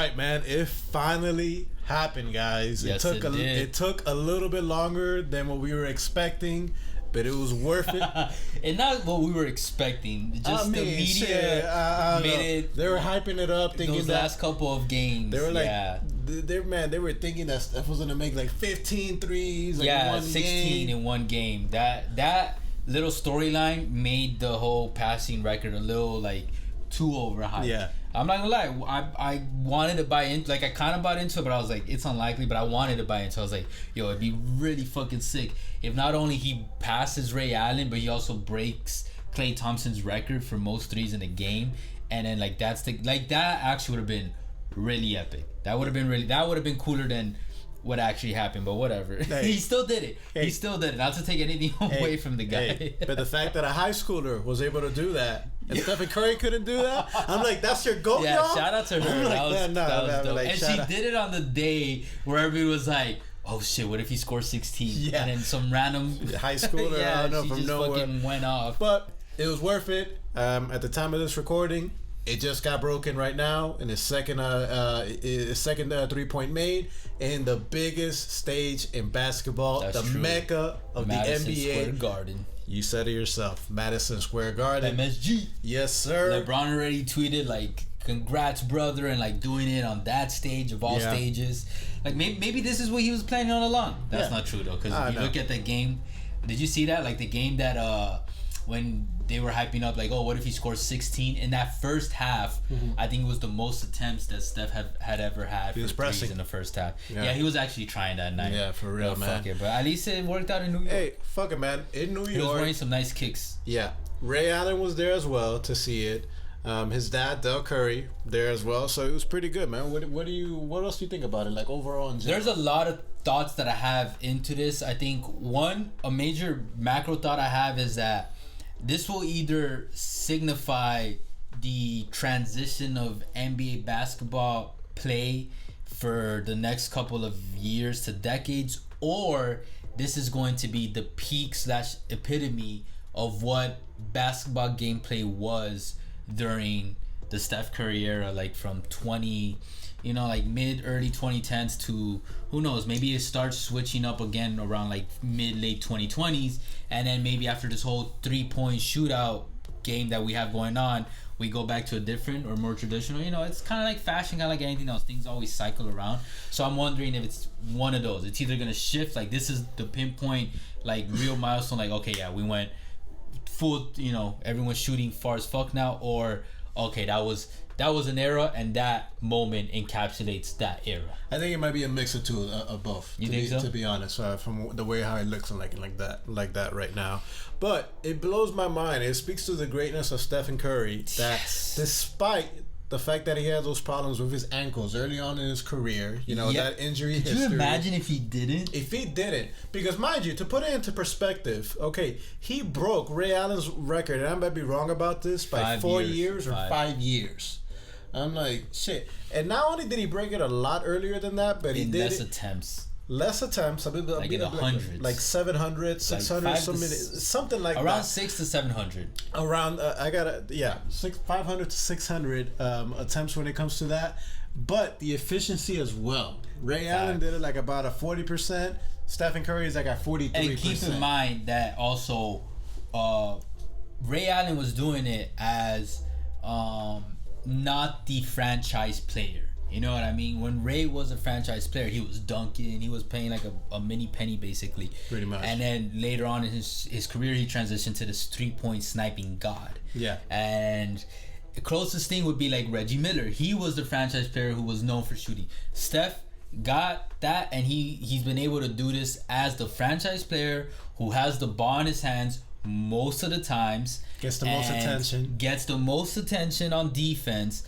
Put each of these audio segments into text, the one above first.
right, man. It finally happened, guys. Yes, It took a little bit longer than what we were expecting, but it was worth it. And not what we were expecting. Just the media made it. They were hyping it up, thinking those last couple of games. They were like, they were thinking that Steph was gonna make like 15 threes. Like 16 in one game. That little storyline made the whole passing record a little like too overhyped. Yeah. I'm not gonna lie, I wanted to buy in, like I kind of bought into it, but I was like, it's unlikely, but I wanted to buy into it. I was like, yo, it'd be really fucking sick if not only he passes Ray Allen, but he also breaks Klay Thompson's record for most threes in a game, and then like that actually would have been really epic. That would have been cooler than what actually happened, but whatever. Hey. He still did it. He still did it. Not to take anything away from the guy. But the fact that a high schooler was able to do that and Stephen Curry couldn't do that, I'm like, that's your goal, yeah, y'all? Shout out to her. That was dope. Like, and she did it on the day where everybody was like, oh shit, what if he scores 16? Yeah. And then some random high schooler, I don't know, from nowhere fucking went off. But it was worth it. At the time of this recording, it just got broken right now in his second 3-point made in the biggest stage in basketball. That's the true. Mecca of Madison the NBA. Square Garden. You said it yourself. Madison Square Garden. MSG. Yes, sir. LeBron already tweeted like, congrats, brother, and like doing it on that stage of all stages. Like maybe this is what he was planning all along. That's not true though, because if you look at the game, did you see that? Like the game that when they were hyping up like, oh, what if he scores 16 in that first half? I think it was the most attempts that Steph had ever had for threes in the first half. Yeah, he was actually trying that night. Yeah, for real, man. Fuck it, but at least it worked out in New York. Hey, fuck it, man. In New York, he was wearing some nice kicks. Yeah, Ray Allen was there as well to see it. His dad, Del Curry, there as well. So it was pretty good, man. What else do you think about it? Like overall, in general? There's a lot of thoughts that I have into this. I think a major macro thought I have is that this will either signify the transition of NBA basketball play for the next couple of years to decades, or this is going to be the peak / epitome of what basketball gameplay was during the Steph Curry era, like from like early 2010s to, who knows, maybe it starts switching up again around like late 2020s, and then maybe after this whole 3-point shootout game that we have going on, we go back to a different or more traditional. It's kind of like fashion, kind of like anything else. Things always cycle around. So I'm wondering if it's one of those. It's either gonna shift, like this is the pinpoint, like real milestone, like okay, yeah, we went full, everyone's shooting far as fuck now, or okay, that was an era, and that moment encapsulates that era. I think it might be a mix of two, of both. You think so? To be honest, from the way how it looks like that right now, but it blows my mind. It speaks to the greatness of Stephen Curry that despite the fact that he had those problems with his ankles early on in his career, that injury history. Could you imagine if he didn't? If he didn't. Because mind you, to put it into perspective, okay, he broke Ray Allen's record, and I might be wrong about this, by 4 years or 5 years. I'm like, shit. And not only did he break it a lot earlier than that, but he did less attempps. Less attempps. I mean, like in the hundreds. Like 700, 600, something like around that. Around 600 to 700. Around, 500 to 600 attempts when it comes to that. But the efficiency as well. Ray Allen did it like about a 40%. Stephen Curry is like at 43%. And keep in mind that also Ray Allen was doing it as not the franchise player. You know what I mean? When Ray was a franchise player, he was dunking. He was playing like a mini penny, basically. Pretty much. And then later on in his career, he transitioned to this 3-point sniping god. Yeah. And the closest thing would be like Reggie Miller. He was the franchise player who was known for shooting. Steph got that, and he's been able to do this as the franchise player who has the ball in his hands most of the times. Gets the most attention. Gets the most attention on defense.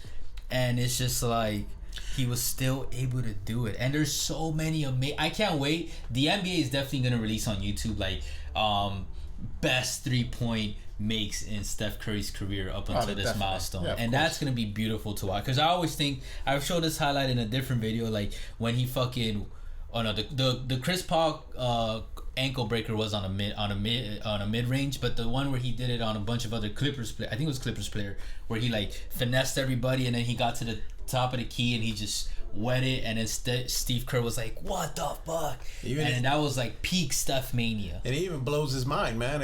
And it's just like, he was still able to do it. And there's so many I can't wait. The NBA is definitely going to release on YouTube like best 3-point makes in Steph Curry's career up until this milestone. Yeah, and that's going to be beautiful to watch. Because I always think, I've showed this highlight in a different video, like when he fucking, the Chris Paul ankle breaker was on a mid range, but the one where he did it on a bunch of other Clippers play, I think it was Clippers player, where he like finessed everybody and then he got to the top of the key, and he just wet it, and then Steve Kerr was like, "What the fuck?" And that was like peak Steph mania. And it even blows his mind, man.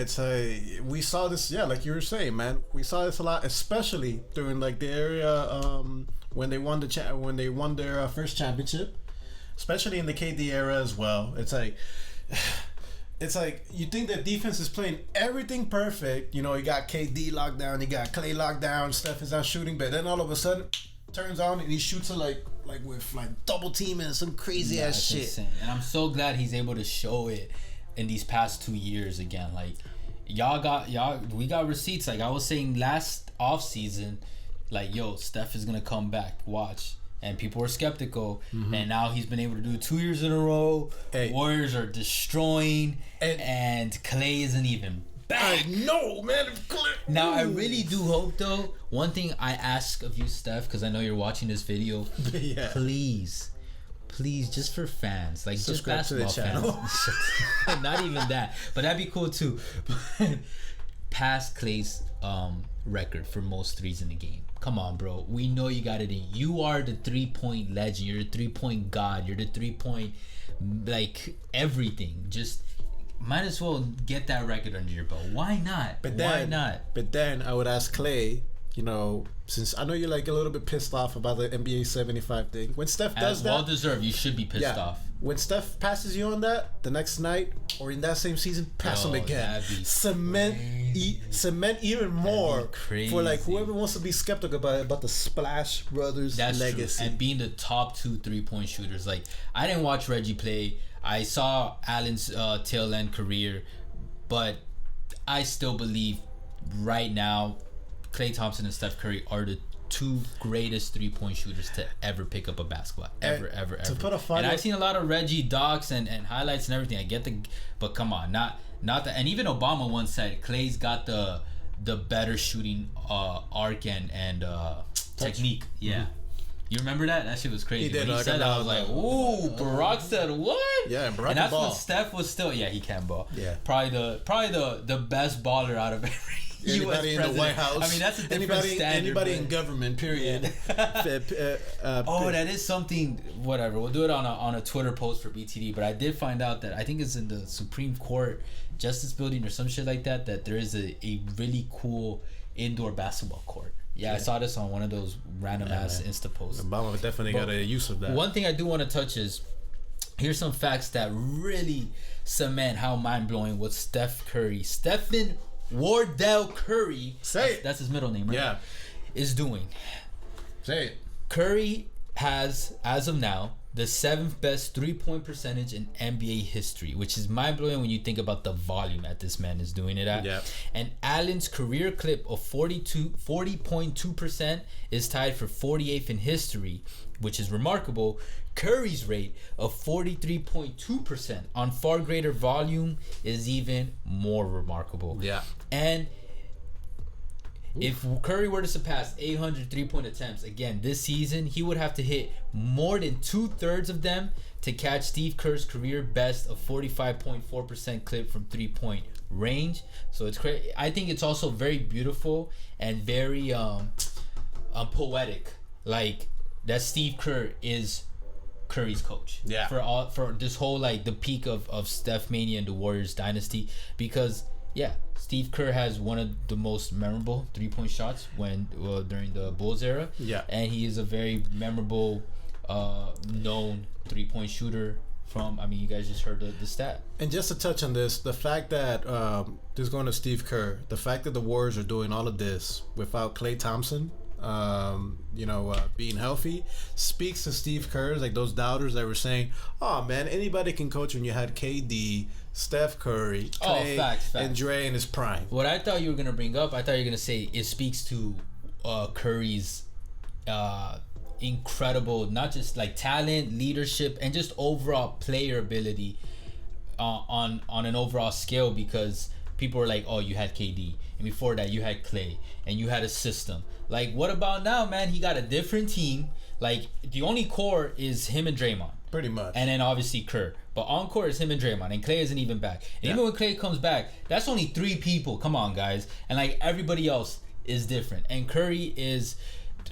We saw this, like you were saying, man. We saw this a lot, especially during like the area when they won their first championship, especially in the KD era as well. It's like you think that defense is playing everything perfect. You know, you got KD locked down, you got Clay locked down, Steph is not shooting, but then all of a sudden turns on and he shoots it like with like double teaming and some crazy ass shit. Insane. And I'm so glad he's able to show it in these past 2 years again. Like we got receipts. Like I was saying last off season, like yo, Steph is gonna come back. Watch. And people were skeptical, and now he's been able to do it 2 years in a row. Hey. Warriors are destroying, and Clay isn't even back. I know, man. Now, I really do hope, though, one thing I ask of you, Steph, because I know you're watching this video, please, just for fans, like subscribe just basketball fans. Not even that, but that'd be cool, too. Pass Clay's record for most threes in the game. Come on, bro. We know you got it in. You are the 3-point legend. You're the 3-point god. You're the 3-point, like, everything. Just might as well get that record under your belt. Why not? Why not? But then I would ask Clay, you know, since I know you're like a little bit pissed off about the NBA 75 thing. When Steph does that, well deserved. You should be pissed off. When Steph passes you on that, the next night or in that same season, pass him again. Cement even more for like whoever wants to be skeptical about the Splash Brothers legacy. True. And being the top 2 3-point shooters. Like I didn't watch Reggie play. I saw Allen's tail end career, but I still believe right now Klay Thompson and Steph Curry are the 2 greatest 3-point shooters to ever pick up a basketball. Ever. To put a final, and I've seen a lot of Reggie docs and highlights and everything. I get but come on, not the. And even Obama once said Klay's got the better shooting arc and technique. Yeah. You remember that? That shit was crazy. He did. When he said that, I was like, ooh, Barack said what? Yeah, Barack and that's ball. When Steph was still, he can ball. Yeah. Probably the best baller out of every anybody in the White House. I mean, that's a different standard. Anybody in government, period. That is something, whatever. We'll do it on a Twitter post for BTD. But I did find out that I think it's in the Supreme Court Justice Building or some shit like that there is a really cool indoor basketball court. Yeah, I saw this on one of those random ass Insta posts. Obama definitely got a use of that. One thing I do want to touch is here's some facts that really cement how mind-blowing what Stephen Wardell Curry, that's his middle name, right? Yeah, is doing. Say it. Curry has, as of now, the 7th best 3-point percentage in NBA history, which is mind-blowing when you think about the volume that this man is doing it at. Yeah. And Allen's career clip of 40.2% is tied for 48th in history, which is remarkable. Curry's rate of 43.2% on far greater volume is even more remarkable. Yeah. And if Curry were to surpass 800 3-point attempts again this season, he would have to hit more than 2/3 of them to catch Steve Kerr's career best of 45.4% clip from 3-point range. So it's crazy. I think it's also very beautiful and very poetic. Like that Steve Kerr is Curry's coach. Yeah. For this whole like the peak of Steph Mania and the Warriors dynasty, because Steve Kerr has one of the most memorable 3-point shots during the Bulls era. Yeah. And he is a very memorable, known 3-point shooter from. I mean, you guys just heard the stat. And just to touch on this, the fact that just going to Steve Kerr, the fact that the Warriors are doing all of this without Klay Thompson, being healthy, speaks to Steve Kerr, like those doubters that were saying, "Oh man, anybody can coach." When you had KD, Steph Curry, Klay, facts. and Dre in his prime. What I thought you were gonna bring up, I thought you were gonna say it speaks to Curry's incredible, not just like talent, leadership, and just overall player ability on an overall scale, because people were like, "Oh, you had KD, and before that you had Klay, and you had a system." Like, what about now, man? He got a different team. Like, the only core is him and Draymond. Pretty much. And then obviously Kerr. But on court is him and Draymond. And Klay isn't even back. And even when Klay comes back, that's only 3 people. Come on, guys. And like everybody else is different. And Curry is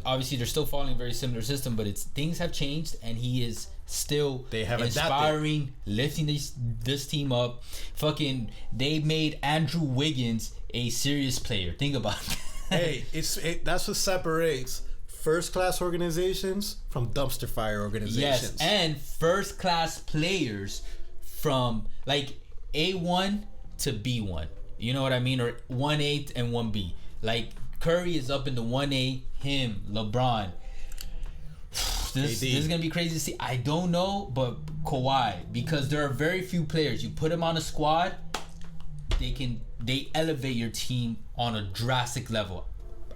obviously they're still following a very similar system, but things have changed, and he is still inspiring, lifting this team up. Fucking, they made Andrew Wiggins a serious player. Think about it. Hey, that's what separates first class organizations from dumpster fire organizations. Yes, and first class players from like A1 to B1. You know what I mean? Or 1A and 1B. Like Curry is up in the 1A, him, LeBron. This is gonna be crazy to see. I don't know, but Kawhi, because there are very few players. You put them on a squad, they elevate your team on a drastic level.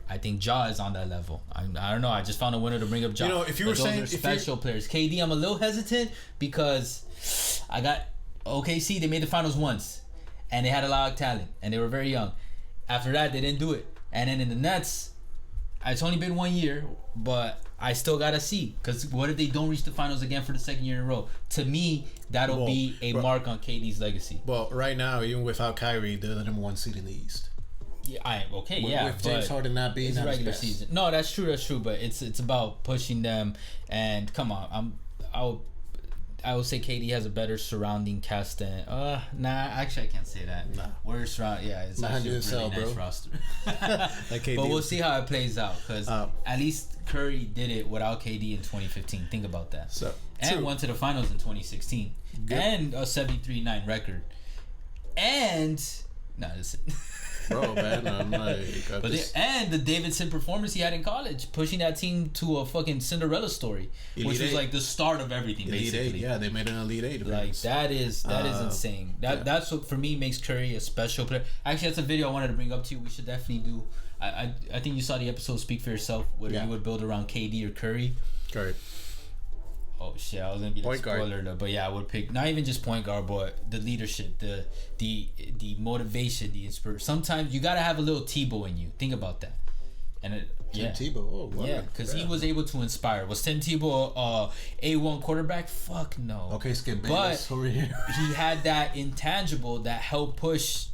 I think Ja is on that level. I don't know. I just found a winner to bring up Ja. You know, if you were saying those are special players. KD, I'm a little hesitant because I got OKC. They made the finals once, and they had a lot of talent, and they were very young. After that, they didn't do it. And then in the Nets, it's only been 1 year, but I still gotta see. Because what if they don't reach the finals again for the second year in a row? To me, that'll be a mark on KD's legacy. Well, right now, even without Kyrie, they're the number 1 seed in the East. Yeah, with James Harden not being it's regular season. No, that's true. But it's about pushing them. And come on, I will say KD has a better surrounding cast than actually I can't say that. Nah. We're surrounding, it's actually a really nice roster. Like KD. But we'll see how it plays out, because at least Curry did it without KD in 2015. Think about that. And went to the finals in 2016. Good. And a 73-9 record. And that's it. Bro, man, I'm like, and the Davidson performance he had in college, pushing that team to a fucking Cinderella story, which was like the start of everything. Elite basically. 8, yeah, they made an Elite 8. Like that is insane. That's what for me makes Curry a special player. Actually, that's a video I wanted to bring up to you. We should definitely do. I think you saw the episode Speak for Yourself, where you would build around KD or Curry. Oh shit! I was gonna be the spoiler though, but yeah, I would pick not even just point guard, but the leadership, the motivation, the inspiration. Sometimes you gotta have a little Tebow in you. Think about that. And Tim Tebow, because he was able to inspire. Was Tim Tebow A1 quarterback? Fuck no. Okay, skip Bayless over here. He had that intangible that helped push.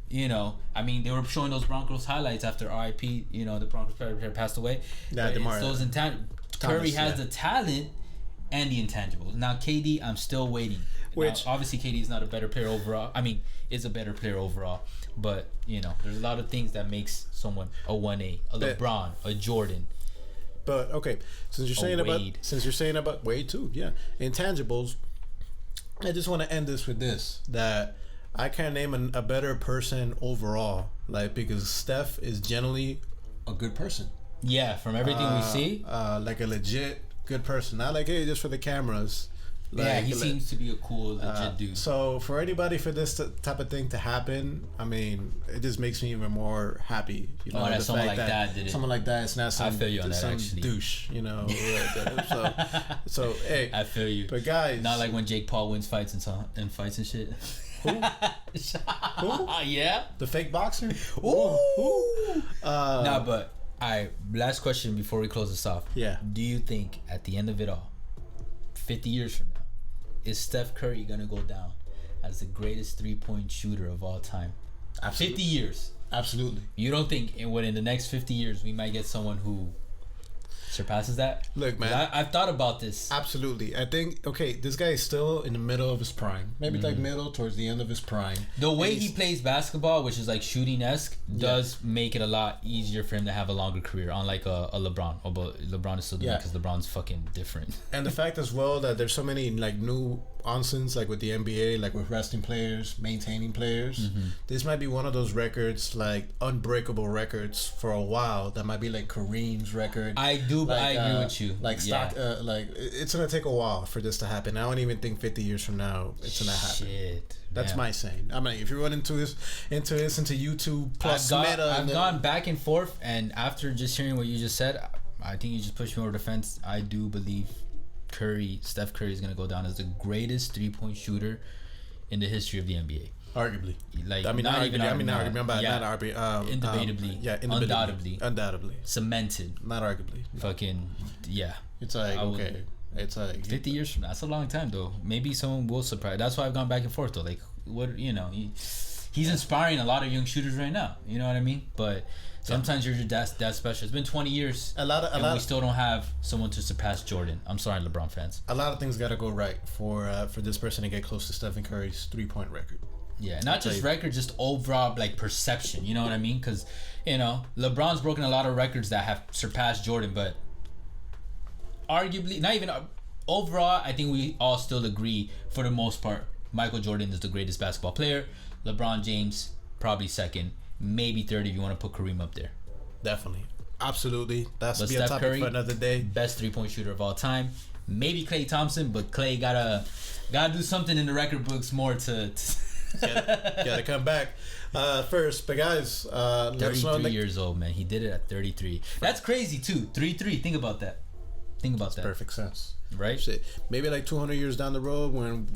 You know, I mean, they were showing those Broncos highlights after RIP. You know, the Broncos player passed away. Yeah, those Curry has the talent and the intangibles. Now KD, I'm still waiting. Which obviously KD is not a better player overall. I mean, is a better player overall. But you know, there's a lot of things that makes someone a 1A, a LeBron, a Jordan. But okay, since you're saying about Wade too, intangibles. I just want to end this with this: that I can't name a better person overall, like, because Steph is generally a good person. Yeah, from everything we see, like a legit good person, not like, hey, just for the cameras. Like, he seems to be a cool, legit dude. So for anybody for this type of thing to happen, I mean, it just makes me even more happy. You know, that someone like that did it. Someone like that, it's not some, I feel you on that, actually. Douche, you know. so hey, I feel you. But guys, not like when Jake Paul wins fights and fights and shit. Who? Yeah, the fake boxer. Ooh. But. Alright, last question before we close this off. Yeah. Do you think at the end of it all, 50 years from now, is Steph Curry gonna go down as the greatest 3-point shooter of all time? Absolutely. 50 years. Absolutely. You don't think in the next 50 years we might get someone who surpasses that? Look, man, I've thought about this. Absolutely. I think, this guy is still in the middle of his prime. Maybe like middle towards the end of his prime. The way he plays basketball, which is like shooting-esque, does make it a lot easier for him to have a longer career, unlike a LeBron. But LeBron is still doing it because LeBron's fucking different. And the fact as well that there's so many like new nonsense, like with the NBA, like with resting players, maintaining players. This might be one of those records, like unbreakable records for a while. That might be like Kareem's record. I agree with you. Like it's gonna take a while for this to happen. I don't even think 50 years from now it's gonna happen. Shit. That's my saying. I mean, if you run into YouTube plus Meta, I've gone back and forth, and after just hearing what you just said, I think you just pushed me over the fence. I do believe Steph Curry is gonna go down as the greatest 3-point shooter in the history of the NBA. Arguably, like indebatably, undoubtedly, cemented, not arguably, fucking It's like it's like 50 years from now. That's a long time though. Maybe someone will surprise. That's why I've gone back and forth though. Like, what, you know, he's inspiring a lot of young shooters right now. You know what I mean? But sometimes you're just that special. It's been 20 years, and we still don't have someone to surpass Jordan. I'm sorry, LeBron fans. A lot of things got to go right for this person to get close to Stephen Curry's 3-point record. Yeah, not just record, just overall like perception. You know what I mean? Because LeBron's broken a lot of records that have surpassed Jordan, but arguably, not even overall, I think we all still agree for the most part, Michael Jordan is the greatest basketball player. LeBron James probably second, maybe third if you want to put Kareem up there. Definitely, absolutely. That's be Steph a topic Curry, for another day. Best 3-point shooter of all time. Maybe Klay Thompson, but Klay gotta do something in the record books more to gotta come back first. But guys, 33 years old, man. He did it at 33. That's crazy too. 3-3. Think about that. Perfect sense. Right? Shit. Maybe like 200 years down the road, when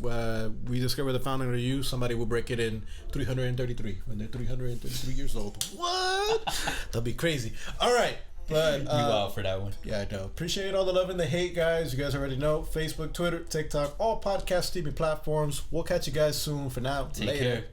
we discover the founding of the U, somebody will break it in 333 when they're 333 years old. What? That'll be crazy. All right. But you out for that one. Yeah, I know. Appreciate all the love and the hate, guys. You guys already know. Facebook, Twitter, TikTok, all podcast streaming platforms. We'll catch you guys soon. For now, Take later. care.